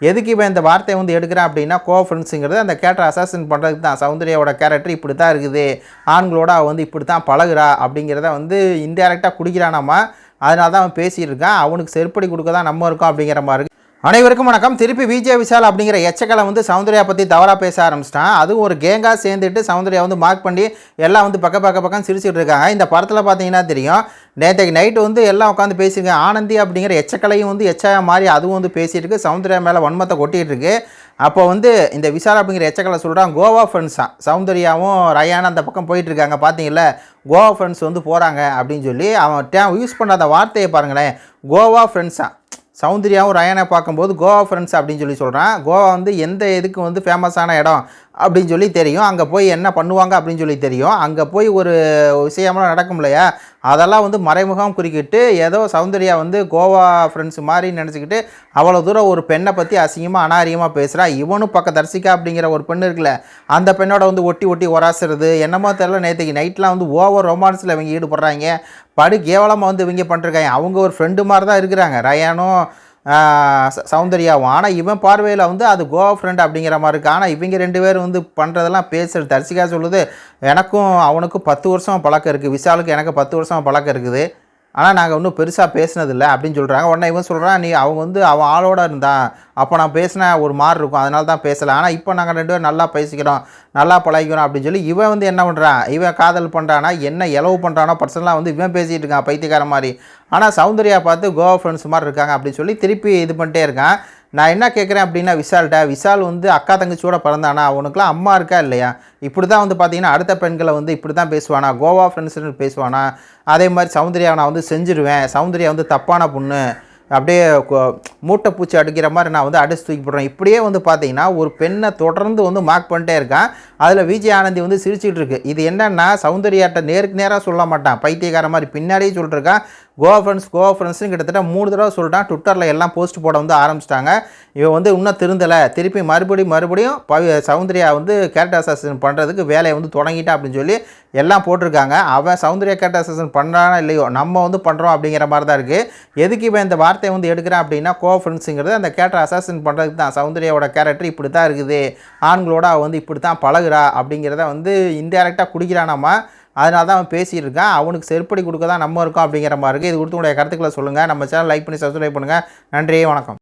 எதுக்கு இவன் இந்த வார்த்தையை வந்து எடுக்கிறான் அப்படின்னா கோ ஃப்ரெண்ட்ஸுங்கிறது அந்த கேரக்டர் அசாசின் பண்ணுறதுக்கு தான். சௌந்தர்யாவோட கேரக்டர் இப்படி தான் இருக்குது, ஆண்களோட அவள் வந்து இப்படி தான் பழகுறா அப்படிங்கிறத வந்து இன்டெரக்டாக குடிக்கிறானாமா. அதனால தான் அவன் பேசிகிட்டு இருக்கான். அவனுக்கு செருப்படி கொடுக்க தான் நம்ம இருக்கோம் அப்படிங்கிற மாதிரி. அனைவருக்கும் வணக்கம். திருப்பி விஜய் விஷால் அப்படிங்கிற எச்சக்கலை வந்து சௌந்தர்யா பற்றி தவறாக பேச ஆரம்பிச்சிட்டான். அதுவும் ஒரு கேங்காக சேர்ந்துட்டு சௌந்தர்யா வந்து மார்க் பண்ணி எல்லாம் வந்து பக்கம் சிரிச்சுட்டு இருக்காங்க. இந்த படத்தில் பார்த்தீங்கன்னா தெரியும், நேற்றைக்கு நைட்டு வந்து எல்லாம் உட்காந்து பேசியிருக்கேன். ஆனந்தி அப்படிங்கிற எச்சக்கலையும் வந்து எச்சையாக மாறி அதுவும் வந்து பேசிகிட்டு இருக்கு, சௌந்தர்யா மேலே வன்மத்தை கொட்டிகிட்டு இருக்கு. அப்போ வந்து இந்த விஷால் அப்படிங்கிற எச்சக்கலை சொல்கிறான் கோவா ஃப்ரெண்ட்ஸ் தான். சௌந்தர்யாவும் ரயானும் அந்த பக்கம் போயிட்டுருக்காங்க, பார்த்தீங்களா கோவா ஃப்ரெண்ட்ஸ் வந்து போகிறாங்க அப்படின்னு சொல்லி அவன் யூஸ் பண்ணாத வார்த்தையை பாருங்களேன், கோவா ஃப்ரெண்ட்ஸாக. சௌந்தர்யாவும் ரயானை பார்க்கும்போது கோவா ஃப்ரெண்ட்ஸ் அப்படின்னு சொல்லி சொல்கிறான். கோவா வந்து எந்த இதுக்கு வந்து ஃபேமஸான இடம் அப்படின்னு சொல்லி தெரியும், அங்கே போய் என்ன பண்ணுவாங்க அப்படின்னு சொல்லி தெரியும், அங்கே போய் ஒரு விஷயமெல்லாம் நடக்கும் இல்லையா, அதெல்லாம் வந்து மறைமுகம் குறிக்கிட்டு ஏதோ சௌந்தர்யா வந்து கோவா ஃப்ரெண்ட்ஸ் மாதிரி நினச்சிக்கிட்டு அவ்வளோ தூரம் ஒரு பெண்ணை பற்றி அசிங்கமாக அனாரியமாக பேசுகிறா. இவனும் தர்சிகா அப்படிங்கிற ஒரு பெண் இருக்குல்ல, அந்த பெண்ணோட வந்து ஒட்டி உராசுறது என்னமோ தெரியல. நேற்றுக்கு நைட்லாம் வந்து ஓவர் ரொமான்ஸில் இவங்க ஈடுபடுறாங்க, படு கேவலமாக வந்து இவங்க பண்ணிருக்காங்க. அவங்க ஒரு ஃப்ரெண்டு மாதிரி தான் இருக்கிறாங்க ரயானும் சௌந்தர்யாவும். ஆனால் இவன் பார்வையில் வந்து அது கோவா ஃப்ரெண்ட் அப்படிங்கிற மாதிரி இருக்குது. ஆனால் இவங்க ரெண்டு பேரும் வந்து பண்ணுறதெல்லாம் பேசுகிறது. தர்சிகா சொல்லுது, எனக்கும் அவனுக்கும் 10 வருஷம் பழக்கம் இருக்குது, விஷாலுக்கு எனக்கு 10 வருஷம் பழக்கம் இருக்குது, ஆனால் நாங்கள் இன்னும் பெருசாக பேசினதில்லை அப்படின்னு சொல்கிறாங்க. உடனே இவன் சொல்கிறான், நீ அவங்க வந்து அவன் ஆளோட இருந்தான், அப்போ நான் பேசினா ஒரு மாதிரி இருக்கும், அதனால தான் பேசலை, ஆனால் இப்போ நாங்கள் 2 பேரும் நல்லா பேசிக்கிறோம், நல்லா பழகிக்கிறோம் அப்படின்னு சொல்லி இவன் வந்து என்ன பண்ணுறான், இவன் காதல் பண்ணுறானா என்ன எலவு பண்ணுறானோ பர்சனலாக வந்து இவன் பேசிகிட்டு இருக்கான் பைத்தியக்கார மாதிரி. ஆனால் சௌந்தர்யா பார்த்து கோவா ஃப்ரெண்ட்ஸ் மாதிரி இருக்காங்க அப்படின்னு சொல்லி திருப்பி இது பண்ணிட்டே இருக்கான். நான் என்ன கேட்குறேன் அப்படின்னா விஷால் வந்து அக்கா தங்கச்சியோட பிறந்தானா, அவனுக்குலாம் அம்மா இருக்கா இல்லையா? இப்படி தான் வந்து பார்த்தீங்கன்னா அடுத்த பெண்களை வந்து இப்படி தான் பேசுவானா, கோவா ஃப்ரெண்ட்ஸ்னு பேசுவானா. அதே மாதிரி சௌந்தர்யாவை நான் வந்து செஞ்சுருவேன், சௌந்தர்யா வந்து தப்பான பொண்ணு, அப்படியே மூட்டை பூச்சி அடிக்கிற மாதிரி நான் வந்து அடிச்சு தூக்கி போடுறேன். இப்படியே வந்து பார்த்தீங்கன்னா ஒரு பெண்ணை தொடர்ந்து வந்து மார்க் பண்ணிட்டே இருக்கான். அதில் விஜய் ஆனந்தி வந்து சிரிச்சுட்டு இருக்கு. இது என்னன்னா சௌந்தர்யாட்ட நேருக்கு நேராக சொல்ல மாட்டான், பைத்தியக்கார மாதிரி பின்னாடியே சொல்லிட்டுருக்கான். கோவா ஃப்ரெண்ட்ஸ்னு கிட்டத்தட்ட 3 தடவை சொல்லிட்டான். ட்விட்டரில் எல்லாம் போஸ்ட் போட வந்து ஆரம்பிச்சிட்டாங்க. இவன் வந்து இன்னும் திருந்தலை, திருப்பி மறுபடியும் சௌந்தர்யா வந்து கேரக்டர் அசாசின் பண்ணுறதுக்கு வேலையை வந்து தொடங்கிட்டான் அப்படின்னு சொல்லி எல்லாம் போட்டிருக்காங்க. அவன் சௌந்தர்யா கேரக்டர் அசாசின் பண்ணுறானா இல்லையோ, நம்ம வந்து பண்ணுறோம் அப்படிங்கிற மாதிரி தான் இருக்குது. எதுக்கு இவன் இந்த வார்த்தையை வந்து எடுக்கிறான் அப்படின்னா கோ ஃப்ரெண்ட்ஸுங்கிறது அந்த கேரக்டர் அசாசின் பண்ணுறதுக்கு தான். சௌந்தர்யாவோட கேரக்டர் இப்படி தான் இருக்குது, ஆண்களோட அவள் வந்து இப்படி தான் பழகுறா அப்படிங்கிறத வந்து இன்டெரக்டாக குடிக்கிறானாமா. அதனால தான் அவன் பேசிகிட்டு இருக்கான். அவனுக்கு செருப்படி கொடுக்க தான் நம்ம இருக்கோம் அப்படிங்கிற மாதிரி இருக்குது. இது கொடுத்து உங்களுடைய கருத்துக்களை சொல்லுங்கள். நம்ம சேனல் லைக் பண்ணி சப்ஸ்கிரைப் பண்ணுங்கள். நன்றி, வணக்கம்.